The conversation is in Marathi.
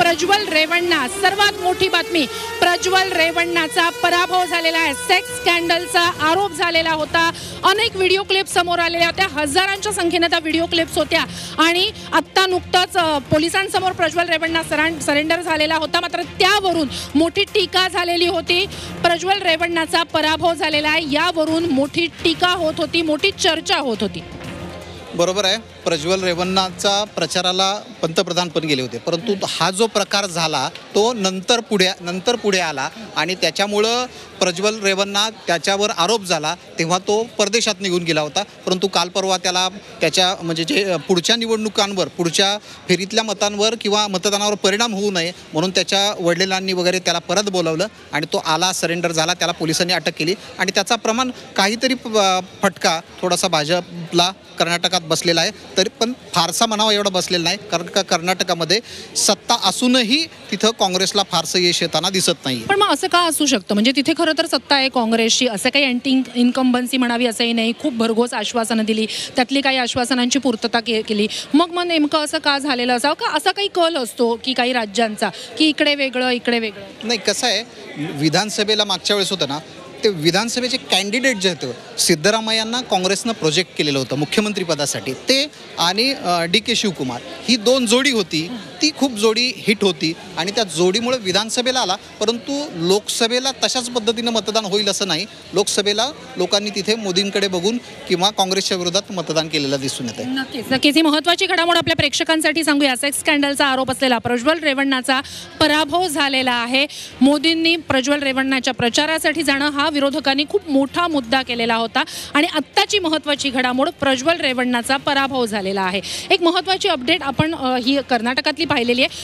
प्रज्वल रेवण्णा, सर्वात मोठी बातमी, प्रज्वल रेवण्णाचा पराभव झालेला आहे। सेक्स स्कॅन्डलचा आरोप झालेला होता, अनेक व्हिडिओ क्लिप समोर आलेल्या होत्या, हजारांच्या संख्येने त्या व्हिडिओ क्लिप्स होत्या आणि आत्ता नुकताच पोलिसांसमोर प्रज्वल रेवण्णा सरेंडर झालेला होता। मात्र त्यावरून मोठी टीका झालेली होती। प्रज्वल रेवण्णाचा पराभव झालेला आहे, यावरून मोठी टीका होत होती, मोठी चर्चा होत होती। बरोबर आहे, प्रज्वल रेवण्णाचा प्रचाराला पंतप्रधान पण गेले होते, परंतु हा जो प्रकार झाला तो नंतर पुढे आला आणि त्याच्यामुळं प्रज्वल रेवण्णा त्याच्यावर आरोप झाला तेव्हा तो परदेशात निघून गेला होता। परंतु काल परवा त्याला त्याच्या म्हणजे जे पुढच्या निवडणुकांवर, पुढच्या फेरीतल्या मतांवर किंवा मतदानावर परिणाम होऊ नये म्हणून त्याच्या वडिलांनी वगैरे त्याला परत बोलावलं आणि तो आला, सरेंडर झाला, त्याला पोलिसांनी अटक केली आणि त्याचा प्रमाण काहीतरी फटका थोडासा भाजपला कर्नाटकात बसलेला आहे, तरी पण फारसा म्हणावा एवढा बसलेला नाही, कारण का कर्नाटकामध्ये सत्ता असूनही तिथं काँग्रेसला फारसं यश येताना दिसत नाही। पण मग असं का असू शकतं? म्हणजे तिथे खरं तर सत्ता आहे काँग्रेसची, असं काही अँटी इन्कम्बन्सी म्हणावी असंही नाही, खूप भरघोस आश्वासनं दिली, त्यातली काही आश्वासनांची पूर्तता केली, मग नेमकं असं का झालेलं असावं? का असा काही कल असतो की काही राज्यांचा की इकडे वेगळं इकडे वेगळं? नाही, कसं आहे, विधानसभेला मागच्या वेळेस होतं ना, ते विधानसभेचे कॅन्डिडेट जे होते, सिद्धरामय्यांना काँग्रेसनं प्रोजेक्ट केलेलं होतं मुख्यमंत्रीपदासाठी, ते आणि DK शिवकुमार ही दोन जोडी होती, ती खूप जोडी हिट होती आणि त्या जोडीमुळे विधानसभेला आला। परंतु लोकसभेला तशाच पद्धतीनं मतदान होईल असं नाही, लोकसभेला लोकांनी तिथे मोदींकडे बघून किंवा काँग्रेसच्या विरोधात मतदान केलेलं दिसून येते। नक्कीच ही महत्त्वाची घडामोड आपल्या प्रेक्षकांसाठी सांगूया। सेक्स स्कॅन्डलचा आरोप असलेला प्रज्वल रेवण्णाचा पराभव झालेला आहे। मोदींनी प्रज्वल रेवण्णाच्या प्रचारासाठी जाणं हा विरोधकांनी खूप मोठा मुद्दा केलेला होता आणि आत्ताची महत्त्वाची घडामोड, प्रज्वल रेवण्णाचा पराभव झालेला आहे। एक महत्त्वाची अपडेट आपण ही कर्नाटकातली पाहिलेली आहे।